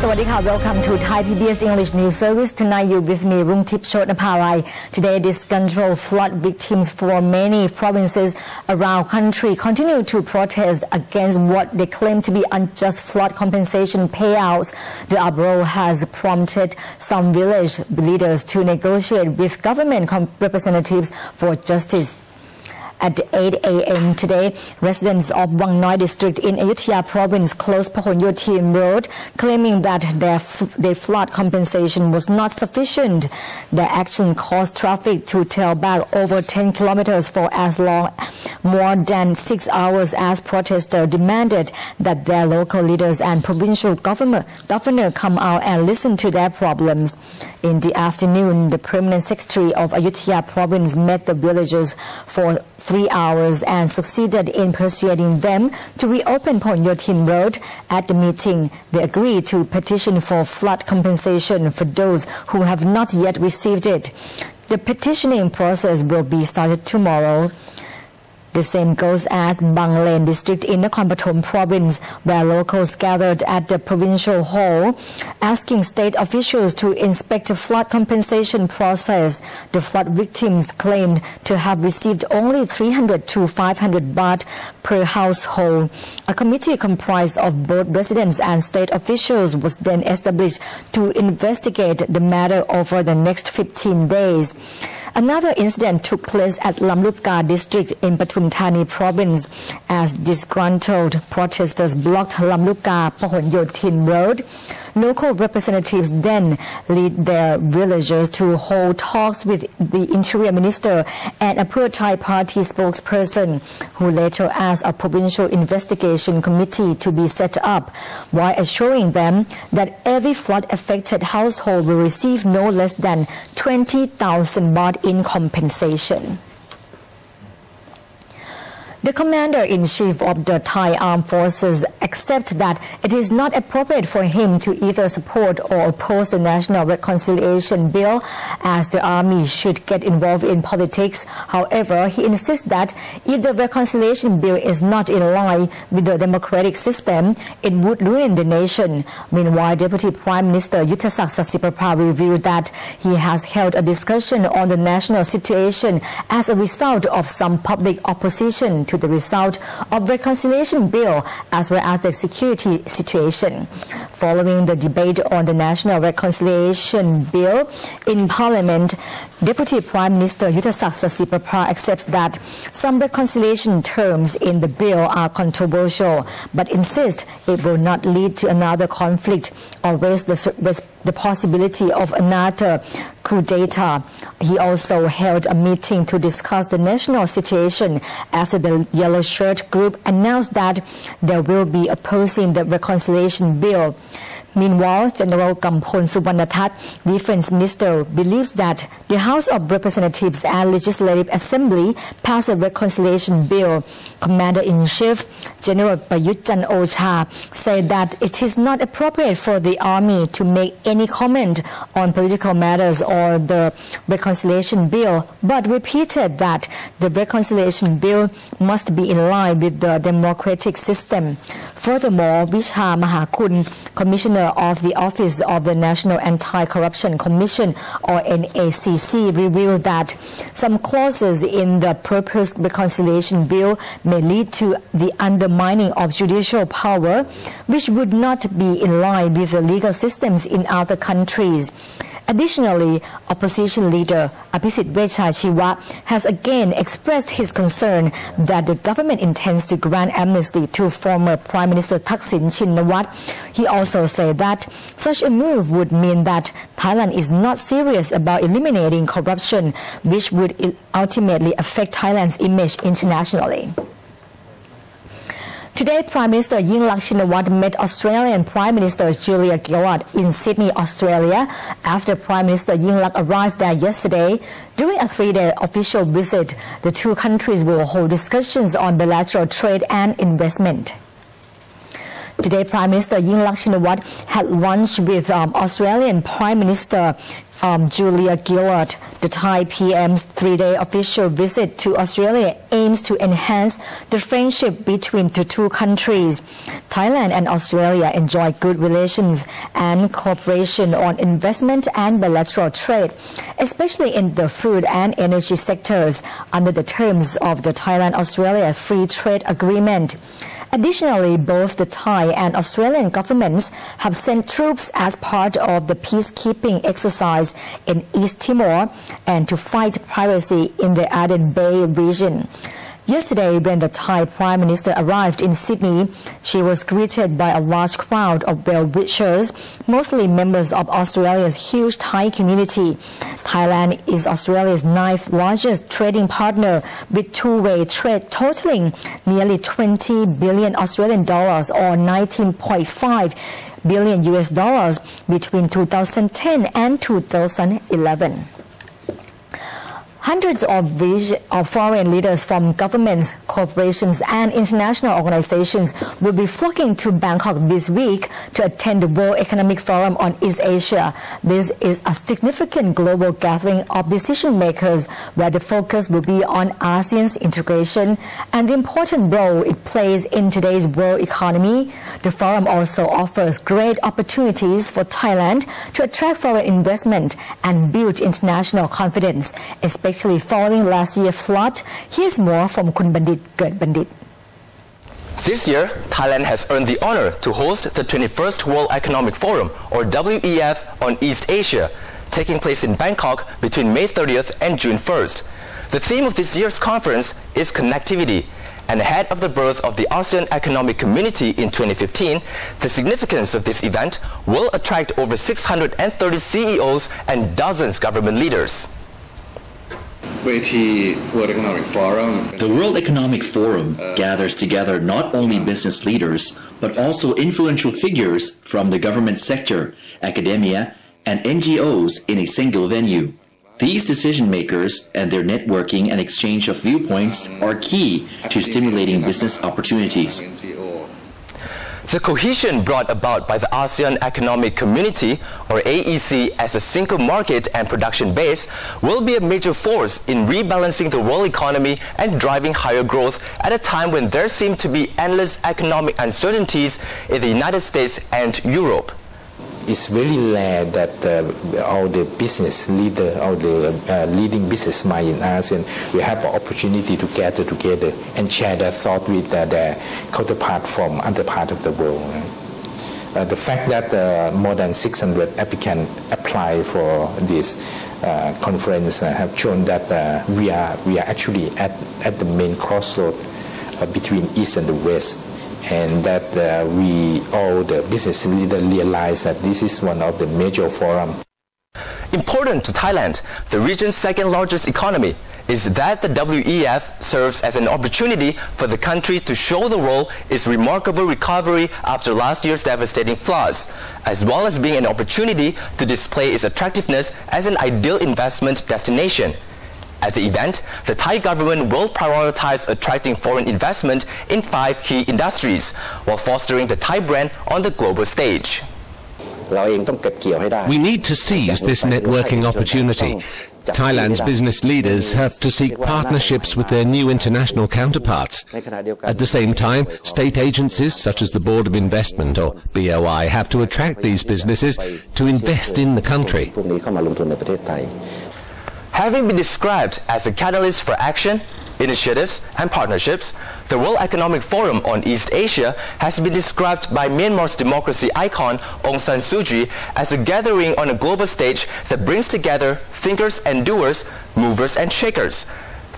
Sawadika, welcome to ThaiPBS English News Service. Tonight you're with me, Rungtip Chotnaparai. Today, disgruntled flood victims from many provinces around country continue to protest against what they claim to be unjust flood compensation payouts. The uproar has prompted some village leaders to negotiate with government representatives for justice. At 8 a.m. today, residents of Wang Noi district in Ayutthaya province closed Phahonyothin Road, claiming that their flood compensation was not sufficient. Their action caused traffic to tail back over 10 kilometers for as long more than 6 hours as protesters demanded that their local leaders and provincial governor come out and listen to their problems. In the afternoon, the permanent secretary of Ayutthaya province met the villagers for 3 hours and succeeded in persuading them to reopen Phahonyothin Road. At the meeting, they agreed to petition for flood compensation for those who have not yet received it. The petitioning process will be started tomorrow. The same goes as Bang Lane district in Nakhon Pathom province, where locals gathered at the provincial hall, asking state officials to inspect the flood compensation process. The flood victims claimed to have received only 300 to 500 baht per household. A committee comprised of both residents and state officials was then established to investigate the matter over the next 15 days. Another incident took place at Lamlupka district in Pathum Thani province as disgruntled protesters blocked Lamlupka Phahonyothin Road. Local representatives then led their villagers to hold talks with the Interior Minister and a Pheu Thai party spokesperson, who later asked a provincial investigation committee to be set up, while assuring them that every flood-affected household will receive no less than 20,000 baht in compensation. The Commander-in-Chief of the Thai Armed Forces accepts that it is not appropriate for him to either support or oppose the National Reconciliation Bill, as the army should get involved in politics. However, he insists that if the Reconciliation Bill is not in line with the democratic system, it would ruin the nation. Meanwhile, Deputy Prime Minister Ayutthaya Sasiprapha revealed that he has held a discussion on the national situation as a result of some public opposition to the result of Reconciliation Bill as well as the security situation. Following the debate on the National Reconciliation Bill in Parliament, Deputy Prime Minister Ayutthaya Sasiprapha accepts that some reconciliation terms in the bill are controversial, but insists it will not lead to another conflict or raise the possibility of another coup d'etat. He also held a meeting to discuss the national situation after the Yellow Shirt Group announced that they will be opposing the Reconciliation Bill. Meanwhile, General Kampol Suvarnathat, Defense Minister, believes that the House of Representatives and Legislative Assembly passed a reconciliation bill. Commander-in-Chief General Prayut Chan-o-cha said that it is not appropriate for the army to make any comment on political matters or the reconciliation bill, but repeated that the reconciliation bill must be in line with the democratic system. Furthermore, Visha Mahakun, Commissioner of the Office of the National Anti-Corruption Commission, or NACC, revealed that some clauses in the proposed reconciliation bill may lead to the undermining of judicial power, which would not be in line with the legal systems in other countries. Additionally, opposition leader Abhisit Vechaichiwa has again expressed his concern that the government intends to grant amnesty to former Prime Minister Thaksin Shinawatra. He also said that such a move would mean that Thailand is not serious about eliminating corruption, which would ultimately affect Thailand's image internationally. Today, Prime Minister Yingluck Shinawatra met Australian Prime Minister Julia Gillard in Sydney, Australia, after Prime Minister Yingluck arrived there yesterday. During a 3-day official visit, the two countries will hold discussions on bilateral trade and investment. Today, Prime Minister Yingluck Shinawatra had lunch with Australian Prime Minister Julia Gillard. The Thai PM's three-day official visit to Australia aims to enhance the friendship between the two countries. Thailand and Australia enjoy good relations and cooperation on investment and bilateral trade, especially in the food and energy sectors under the terms of the Thailand-Australia Free Trade Agreement. Additionally, both the Thai and Australian governments have sent troops as part of the peacekeeping exercise in East Timor and to fight piracy in the Aden Bay region. Yesterday, when the Thai Prime Minister arrived in Sydney, she was greeted by a large crowd of well-wishers, mostly members of Australia's huge Thai community. Thailand is Australia's 9th largest trading partner, with two-way trade totaling nearly 20 billion Australian dollars or 19.5 billion US dollars between 2010 and 2011. Hundreds of foreign leaders from governments, corporations and international organizations will be flocking to Bangkok this week to attend the World Economic Forum on East Asia. This is a significant global gathering of decision makers where the focus will be on ASEAN's integration and the important role it plays in today's world economy. The forum also offers great opportunities for Thailand to attract foreign investment and build international confidence, especially following last year's flood. Here's more from Kun Bandit Gert Bandit. This year, Thailand has earned the honor to host the 21st World Economic Forum, or WEF, on East Asia, taking place in Bangkok between May 30th and June 1st. The theme of this year's conference is connectivity, and ahead of the birth of the ASEAN Economic Community in 2015, the significance of this event will attract over 630 CEOs and dozens of government leaders. The World Economic Forum gathers together not only business leaders, but also influential figures from the government sector, academia, and NGOs in a single venue. These decision makers and their networking and exchange of viewpoints are key to stimulating business opportunities. The cohesion brought about by the ASEAN Economic Community, or AEC, as a single market and production base will be a major force in rebalancing the world economy and driving higher growth at a time when there seem to be endless economic uncertainties in the United States and Europe. It's very rare that all the business leaders, all the leading business minds in ASEAN will have an opportunity to gather together and share their thought with their counterpart from other parts of the world. The fact that more than 600 applicants apply for this conference have shown that we are actually at the main crossroad between East and the West. And that all the business leaders realize that this is one of the major forums. Important to Thailand, the region's second largest economy, is that the WEF serves as an opportunity for the country to show the world its remarkable recovery after last year's devastating floods, as well as being an opportunity to display its attractiveness as an ideal investment destination. At the event, the Thai government will prioritize attracting foreign investment in 5 key industries, while fostering the Thai brand on the global stage. We need to seize this networking opportunity. Thailand's business leaders have to seek partnerships with their new international counterparts. At the same time, state agencies such as the Board of Investment, or BOI, have to attract these businesses to invest in the country. Having been described as a catalyst for action, initiatives and partnerships, the World Economic Forum on East Asia has been described by Myanmar's democracy icon Aung San Suu Kyi as a gathering on a global stage that brings together thinkers and doers, movers and shakers.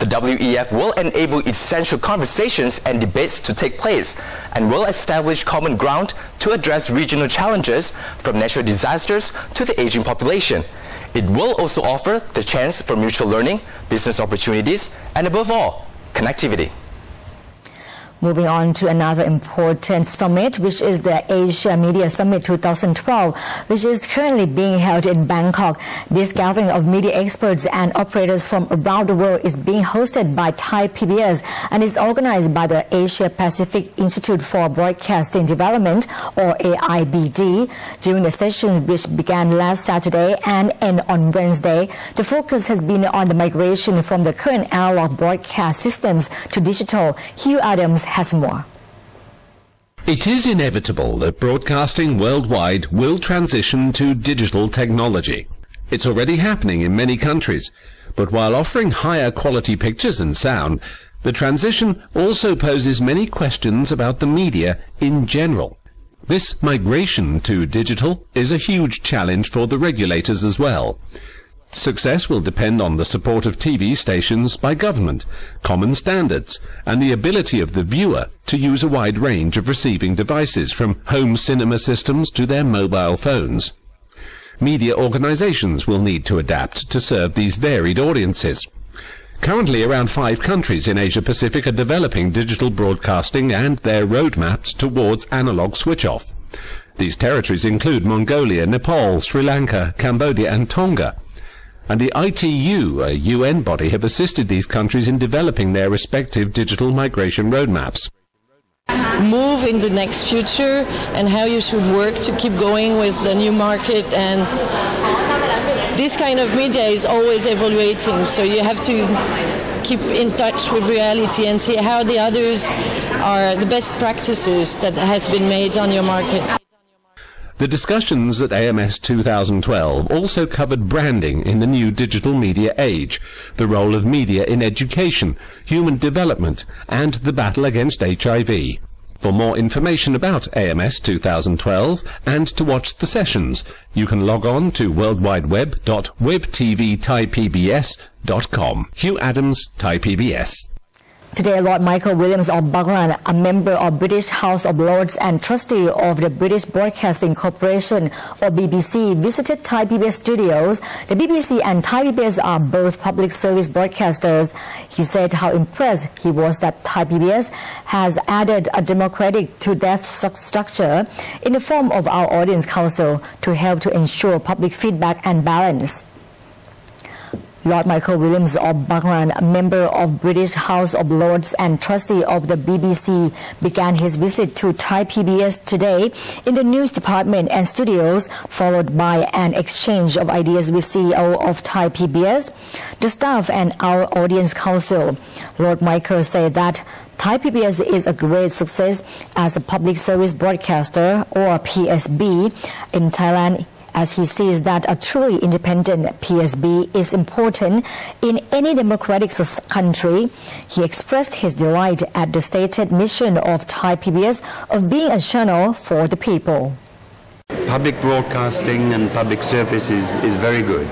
The WEF will enable essential conversations and debates to take place and will establish common ground to address regional challenges from natural disasters to the aging population. It will also offer the chance for mutual learning, business opportunities, and above all, connectivity. Moving on to another important summit, which is the Asia Media Summit 2012, which is currently being held in Bangkok. This gathering of media experts and operators from around the world is being hosted by Thai PBS and is organized by the Asia Pacific Institute for Broadcasting Development, or AIBD. During the session, which began last Saturday and end on Wednesday, the focus has been on the migration from the current analog broadcast systems to digital. Hugh Adams has more. It is inevitable that broadcasting worldwide will transition to digital technology. It's already happening in many countries, but while offering higher quality pictures and sound, the transition also poses many questions about the media in general. This migration to digital is a huge challenge for the regulators as well. Success will depend on the support of TV stations by government, common standards, and the ability of the viewer to use a wide range of receiving devices, from home cinema systems to their mobile phones. Media organizations will need to adapt to serve these varied audiences. Currently, around 5 countries in Asia Pacific are developing digital broadcasting and their roadmaps towards analog switch-off. These territories include Mongolia, Nepal, Sri Lanka, Cambodia, and Tonga. And the ITU, a UN body, have assisted these countries in developing their respective digital migration roadmaps. Move in the next future and how you should work to keep going with the new market, and this kind of media is always evaluating, so you have to keep in touch with reality and see how the others are the best practices that has been made on your market. The discussions at AMS 2012 also covered branding in the new digital media age, the role of media in education, human development, and the battle against HIV. For more information about AMS 2012 and to watch the sessions, you can log on to worldwideweb.webtvthaipbs.com. Hugh Adams, Thai PBS. Today, Lord Michael Williams of Buckland, a member of British House of Lords and trustee of the British Broadcasting Corporation, or BBC, visited Thai PBS studios. The BBC and Thai PBS are both public service broadcasters. He said how impressed he was that Thai PBS has added a democratic to death structure in the form of our audience council to help to ensure public feedback and balance. Lord Michael Williams of Buckland, a member of British House of Lords and trustee of the BBC, began his visit to Thai PBS today in the news department and studios, followed by an exchange of ideas with CEO of Thai PBS, the staff, and our audience council. Lord Michael said that Thai PBS is a great success as a public service broadcaster, or PSB, in Thailand, as he sees that a truly independent PSB is important in any democratic country. He expressed his delight at the stated mission of Thai PBS of being a channel for the people. Public broadcasting and public service is very good,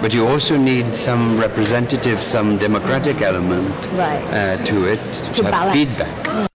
but you also need some representative, some democratic element to it, to have feedback.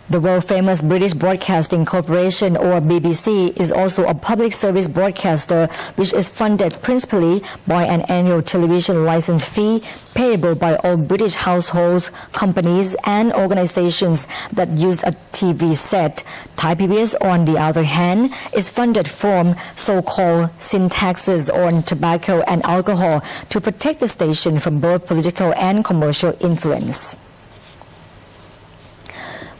The world-famous British Broadcasting Corporation, or BBC, is also a public service broadcaster which is funded principally by an annual television license fee payable by all British households, companies and organizations that use a TV set. Thai PBS, on the other hand, is funded from so-called sin taxes on tobacco and alcohol to protect the station from both political and commercial influence.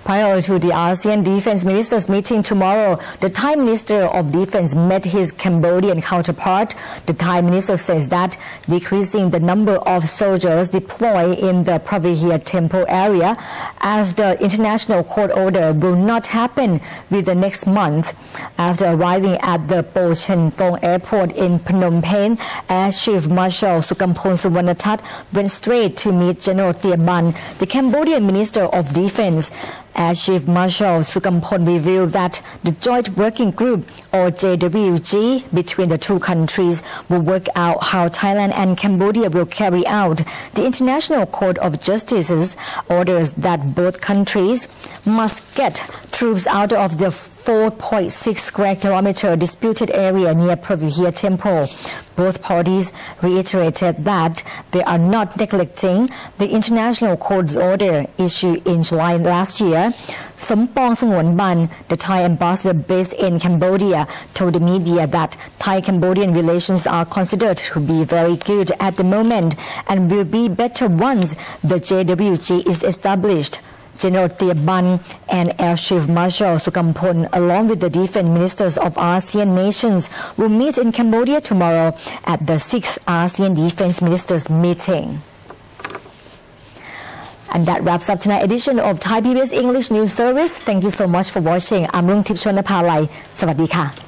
Prior to the ASEAN Defense Ministers meeting tomorrow, the Thai Minister of Defense met his Cambodian counterpart. The Thai minister says that decreasing the number of soldiers deployed in the Pravihir Temple area as the international court order will not happen within the next month. After arriving at the Po Chen Tong Airport in Phnom Penh, Air Chief Marshal Sukampol Suvarnathat went straight to meet General Thia Ban, the Cambodian Minister of Defense. Air Chief Marshal Sukampol revealed that the Joint Working Group, or JWG, between the two countries will work out how Thailand and Cambodia will carry out the International Court of Justice's orders that both countries must get troops out of the 4.6 square kilometer disputed area near Pravihir Temple. Both parties reiterated that they are not neglecting the international court's order issued in July last year. Sompong Sangwon-ban, the Thai ambassador based in Cambodia, told the media that Thai-Cambodian relations are considered to be very good at the moment and will be better once the JWG is established. General Thia Ban and Air Chief Marshal Sukampon, along with the defense ministers of ASEAN nations, will meet in Cambodia tomorrow at the 6th ASEAN Defense Ministers meeting. And that wraps up tonight's edition of Thai PBS English News Service. Thank you so much for watching. I'm Rung Tip Chonapalai. Sawadee ka.